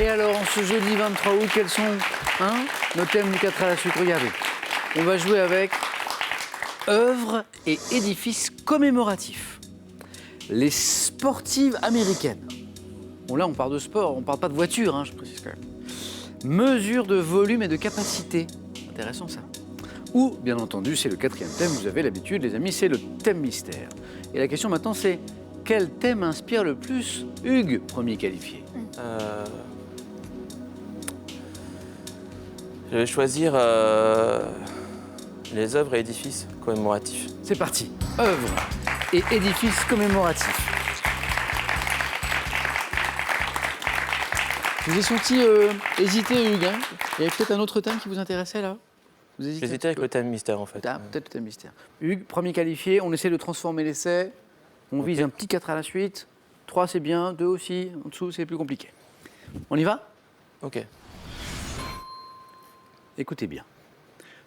Et alors, en ce jeudi 23 août, quels sont nos thèmes du 4 à la suite? Regardez, on va jouer avec œuvres et édifices commémoratifs. Les sportives américaines. Bon, là, on parle de sport, on ne parle pas de voiture, je précise quand même. Mesure de volume et de capacité. Intéressant, ça. Ou, bien entendu, c'est le 4e thème, vous avez l'habitude, les amis, c'est le thème mystère. Et la question maintenant, c'est quel thème inspire le plus Hugues, premier qualifié? Je vais choisir les œuvres et édifices commémoratifs. C'est parti. Œuvres et édifices commémoratifs. Je vous ai senti hésiter, Hugues. Il y avait peut-être un autre thème qui vous intéressait, là? J'hésitais avec le thème mystère, en fait. Peut-être le thème mystère. Hugues, premier qualifié, on essaie de transformer l'essai. On vise un petit 4 à la suite. 3, c'est bien. 2 aussi. En dessous, c'est plus compliqué. On y va? Ok. Écoutez bien.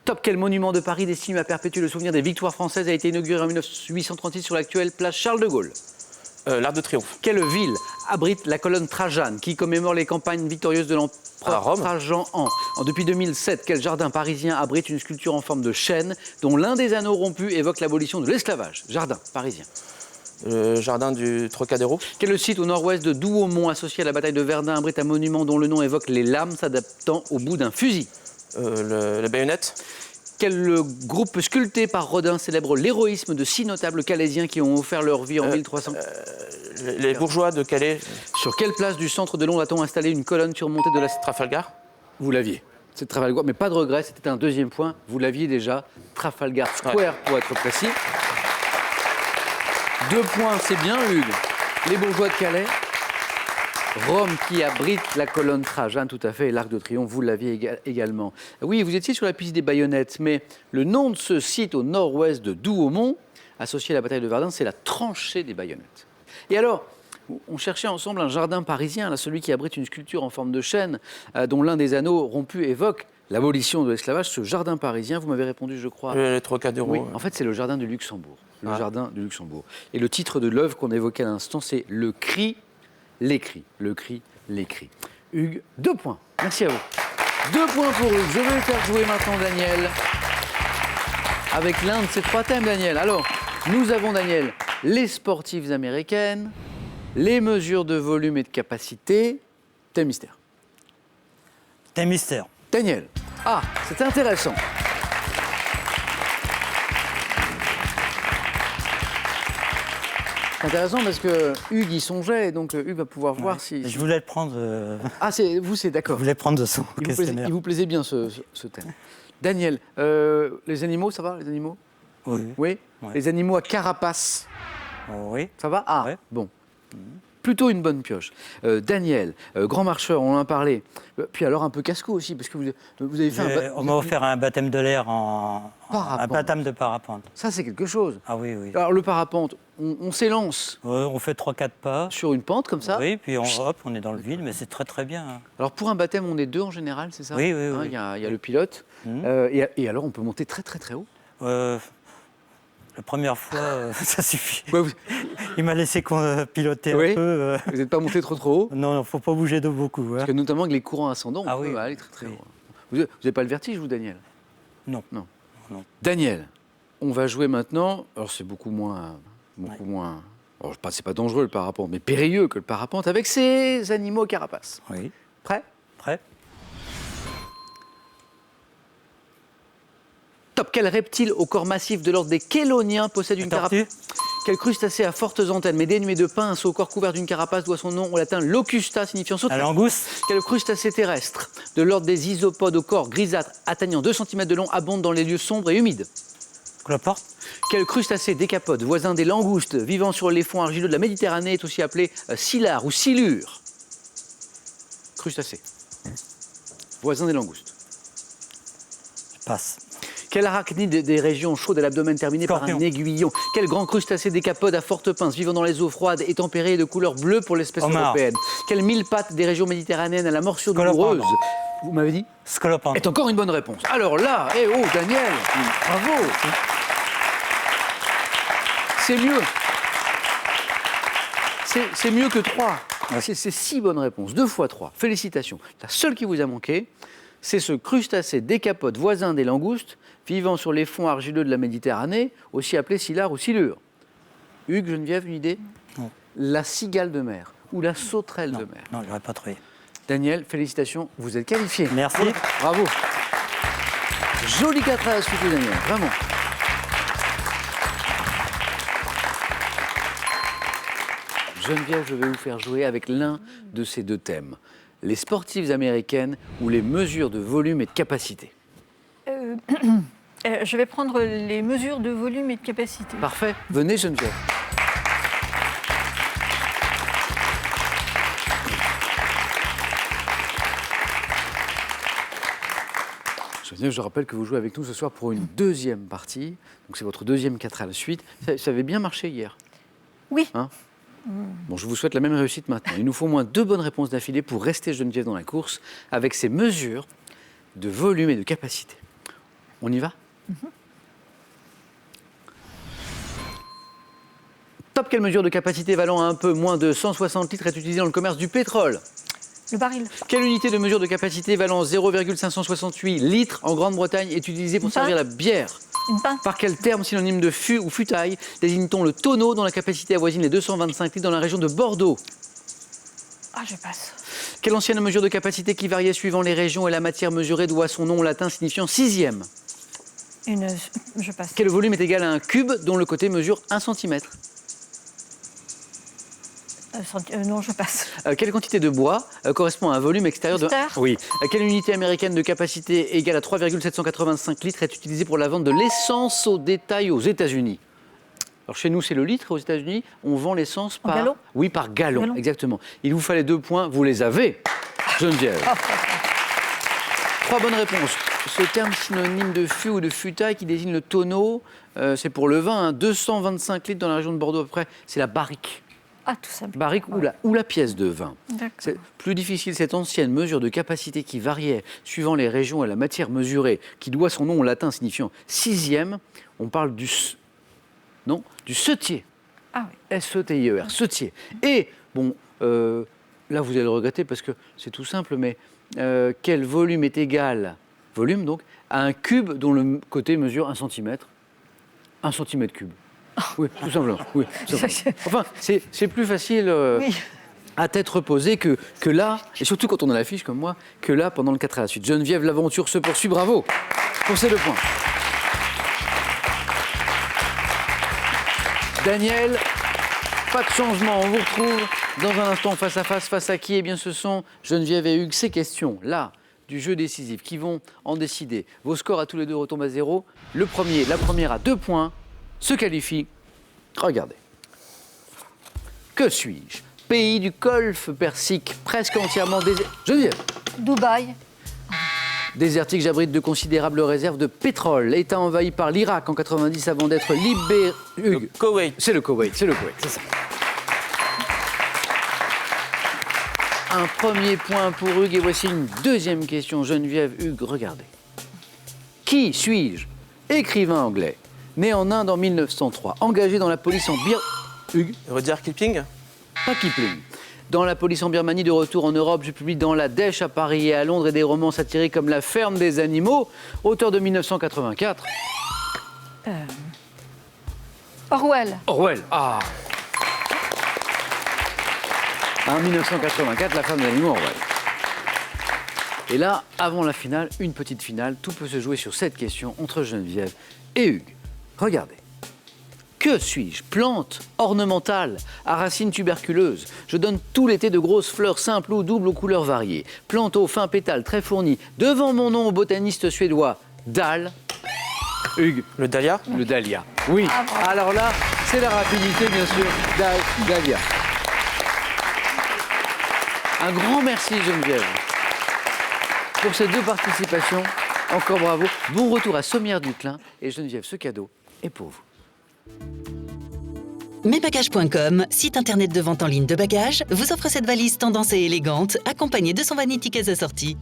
Top, quel monument de Paris destiné à perpétuer le souvenir des victoires françaises a été inauguré en 1836 sur l'actuelle place Charles de Gaulle? L'Arc de Triomphe. Quelle ville abrite la colonne Trajane qui commémore les campagnes victorieuses de l'empereur Trajan depuis 2007, quel jardin parisien abrite une sculpture en forme de chêne dont l'un des anneaux rompus évoque l'abolition de l'esclavage? Jardin parisien. Le jardin du Trocadéro. Quel site au nord-ouest de Douaumont associé à la bataille de Verdun abrite un monument dont le nom évoque les lames s'adaptant au bout d'un fusil? La baïonnette. Quel groupe sculpté par Rodin célèbre l'héroïsme de 6 notables calaisiens qui ont offert leur vie en 1300? Les bourgeois de Calais. Sur quelle place du centre de Londres a-t-on installé une colonne surmontée de la... Trafalgar. Vous l'aviez. C'est Trafalgar, mais pas de regret, c'était un 2e point. Vous l'aviez déjà. Trafalgar Square, pour être précis. 2 points, c'est bien, Hugues. Les bourgeois de Calais. Rome qui abrite la colonne Trajane, tout à fait, et l'Arc de Triomphe, vous l'aviez également. Oui, vous étiez sur la piste des baïonnettes, mais le nom de ce site au nord-ouest de Douaumont, associé à la bataille de Verdun, c'est la tranchée des baïonnettes. Et alors, on cherchait ensemble un jardin parisien, là, celui qui abrite une sculpture en forme de chêne, dont l'un des anneaux rompus évoque l'abolition de l'esclavage. Ce jardin parisien, vous m'avez répondu, je crois. Le Trocadéro. Oui, en fait, c'est le jardin du Luxembourg. Le jardin du Luxembourg. Et le titre de l'œuvre qu'on évoquait à l'instant, c'est Le cri, l'écrit. Le cri, l'écrit. Hugues, 2 points. Merci à vous. 2 points pour Hugues. Je vais faire jouer maintenant Daniel avec l'un de ces 3 thèmes, Daniel. Alors, nous avons, Daniel, les sportives américaines, les mesures de volume et de capacité, thème mystère. Thème mystère. Daniel. Ah, c'est intéressant. C'est intéressant parce que Hugues y songeait, donc Hugues va pouvoir voir si... Je voulais le prendre. Ah, c'est d'accord. Je voulais prendre de son questionnaire. Il vous plaisait bien ce thème. Daniel, les animaux, ça va, les animaux? Oui. Oui. Ouais. Les animaux à carapace, Oui. ça va? Ah, Ouais. bon. Plutôt une bonne pioche. Daniel, grand marcheur, on en a parlé. Puis alors un peu casse-cou aussi, parce que vous avez fait On m'a offert un baptême de l'air un Parapente. baptême de parapente. Ça, c'est quelque chose. Ah oui, oui. Alors le parapente, on s'élance On fait 3-4 pas. sur une pente comme ça. Oui, puis hop, on est dans le vide, mais c'est très très bien. Hein. Alors pour un baptême, on est 2 en général, c'est ça? Oui, oui, Hein, oui. il y a le pilote. Et alors on peut monter très très très haut. La première fois, ça suffit. Ouais, Il m'a laissé piloter Oui. un peu. Vous n'êtes pas monté trop haut? Non, il ne faut pas bouger de beaucoup. Hein. Parce que notamment avec les courants ascendants, on peut aller très très oui. haut. Vous n'avez pas le vertige, vous, Daniel? Non. Daniel, on va jouer maintenant. Alors c'est beaucoup moins. Alors, c'est pas dangereux le parapente, mais périlleux que le parapente avec ces animaux carapaces. Oui. Prêt? Prêt? Top. Quel reptile au corps massif de l'ordre des chéloniens possède une carapace? Quel crustacé à fortes antennes mais dénué de pinces au corps couvert d'une carapace doit son nom au latin locusta signifiant sauterelle? La langouste. Quel crustacé terrestre de l'ordre des isopodes au corps grisâtre atteignant 2 cm de long abonde dans les lieux sombres et humides? Cloporte. Quel crustacé décapode, voisin des langoustes, vivant sur les fonds argileux de la Méditerranée, est aussi appelé silare ou silure? Crustacé. Voisin des langoustes. Je passe. Quel arachnide des régions chaudes à l'abdomen terminé par un aiguillon? Quel grand crustacé décapode à fortes pinces, vivant dans les eaux froides et tempérées et de couleur bleue pour l'espèce européenne? Quel mille-pattes des régions méditerranéennes à la morsure douloureuse? Vous m'avez dit? Scolopendre. Est encore une bonne réponse. Alors là, Daniel, bravo. C'est mieux. c'est mieux que 3. Ouais. C'est 6 bonnes réponses. 2 fois 3. Félicitations. La seule qui vous a manqué, c'est ce crustacé décapote voisin des langoustes, vivant sur les fonds argileux de la Méditerranée, aussi appelé silard ou silure. Hugues, Geneviève, une idée? Non. La cigale de mer ou la sauterelle de mer. Non, j'aurais pas trouvé. Daniel, félicitations, vous êtes qualifié. Merci. Bravo. Joli 4 à la suite, Daniel, vraiment. Geneviève, je vais vous faire jouer avec l'un de ces 2 thèmes. Les sportives américaines ou les mesures de volume et de capacité. Je vais prendre les mesures de volume et de capacité. Parfait. Venez, Geneviève. Geneviève, je rappelle que vous jouez avec nous ce soir pour une 2e partie. Donc c'est votre 2e 4 à la suite. Ça avait bien marché hier. Oui. Hein? Bon, je vous souhaite la même réussite maintenant. Il nous faut au moins 2 bonnes réponses d'affilée pour rester Geneviève dans la course avec ces mesures de volume et de capacité. On y va? Top, quelle mesure de capacité valant un peu moins de 160 litres est utilisée dans le commerce du pétrole? Le baril. Quelle unité de mesure de capacité valant 0,568 litres en Grande-Bretagne est utilisée pour Une servir la pinte. bière? Une pinte. Par quel terme synonyme de fût ou futaille désigne-t-on le tonneau dont la capacité avoisine les 225 litres dans la région de Bordeaux? Ah, je passe. Quelle ancienne mesure de capacité qui variait suivant les régions et la matière mesurée doit son nom latin signifiant 6e? Je passe. Quel volume est égal à un cube dont le côté mesure 1 cm? Non, je passe. Quelle quantité de bois correspond à un volume extérieur de... Litre. Oui. Quelle unité américaine de capacité égale à 3,785 litres est utilisée pour la vente de l'essence au détail aux États-Unis? Alors chez nous, c'est le litre. Aux États-Unis, on vend l'essence En par... gallon? Oui, par gallon, Gallon. exactement. Il vous fallait 2 points, vous les avez, Geneviève. 3 bonnes réponses. Ce terme synonyme de fût ou de futaille qui désigne le tonneau, c'est pour le vin, hein, 225 litres dans la région de Bordeaux à peu près, c'est la barrique. Ah, tout simple. Barrique ou la pièce de vin. D'accord. C'est plus difficile, cette ancienne mesure de capacité qui variait suivant les régions et la matière mesurée, qui doit son nom au latin signifiant 6e. On parle du setier. Ah oui. S-E-T-I-E-R, setier. Et, bon, là vous allez le regretter parce que c'est tout simple, mais quel volume est égal, volume donc, à un cube dont le côté mesure 1 cm? 1 cm cube. Oui, tout simplement. Oui, tout simplement. Enfin, c'est plus facile Oui. à tête reposée que là, et surtout quand on a la fiche comme moi, que là pendant le 4 à la suite. Geneviève, l'aventure se poursuit, bravo pour ces 2 points. Daniel, pas de changement, on vous retrouve dans un instant face à face à qui? Eh bien ce sont Geneviève et Hugues. Ces questions, là, du jeu décisif, qui vont en décider. Vos scores à tous les 2 retombent à 0. La première à 2 points, se qualifie. Regardez. Que suis-je? Pays du Golfe Persique, presque entièrement désertique. Geneviève. Dubaï. Désertique, j'abrite de considérables réserves de pétrole. État envahi par l'Irak en 90 avant d'être libéré. Hugues. Koweït. C'est le Koweït, c'est ça. Un premier point pour Hugues et voici une 2e question. Geneviève, Hugues, regardez. Qui suis-je? Écrivain anglais, né en Inde en 1903, engagé dans la police en Hugues, Rudyard Kipling. pas Kipling. Dans la police en Birmanie, de retour en Europe, je publie dans La Dèche à Paris et à Londres et des romans satiriques comme La ferme des animaux, auteur de 1984. Orwell. Orwell. Ah. En 1984, La ferme des animaux, Orwell. Et là, avant la finale, une petite finale, tout peut se jouer sur cette question entre Geneviève et Hugues. Regardez. Que suis-je? Plante ornementale à racines tuberculeuses. Je donne tout l'été de grosses fleurs simples ou doubles aux couleurs variées. Plante aux fins pétales très fournies. Devant mon nom au botaniste suédois, Dahl. Hugues. Le dahlia. Le dahlia. Oui. Ah, bravo. Alors là, c'est la rapidité, bien sûr. Dahlia. Un grand merci, Geneviève, pour ces 2 participations. Encore bravo. Bon retour à Sommières-Duclin. Et Geneviève, ce cadeau est pour vous. Mesbagages.com, site internet de vente en ligne de bagages, vous offre cette valise tendance et élégante, accompagnée de son vanity case assorti.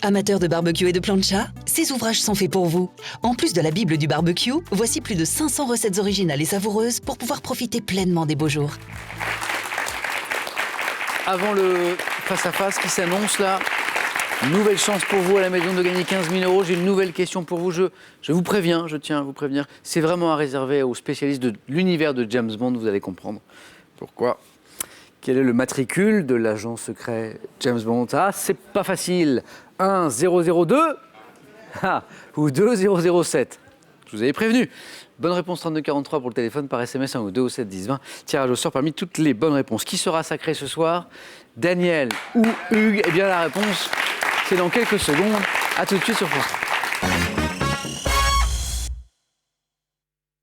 Amateur de barbecue et de plancha, ces ouvrages sont faits pour vous. En plus de la Bible du barbecue, voici plus de 500 recettes originales et savoureuses pour pouvoir profiter pleinement des beaux jours. Avant le face-à-face qui s'annonce là, nouvelle chance pour vous à la maison de gagner 15 000 €. J'ai une nouvelle question pour vous. Je vous préviens, je tiens à vous prévenir. C'est vraiment à réserver aux spécialistes de l'univers de James Bond. Vous allez comprendre pourquoi. Quel est le matricule de l'agent secret James Bond? Ah, c'est pas facile. 1002 ou 2007. Je vous avais prévenu. Bonne réponse 3243 pour le téléphone, par SMS 1 ou 2 au 7 10 20. Tirage au sort parmi toutes les bonnes réponses. Qui sera sacré ce soir? Daniel ou Hugues? Eh bien la réponse, c'est dans quelques secondes. À tout de suite sur France 3.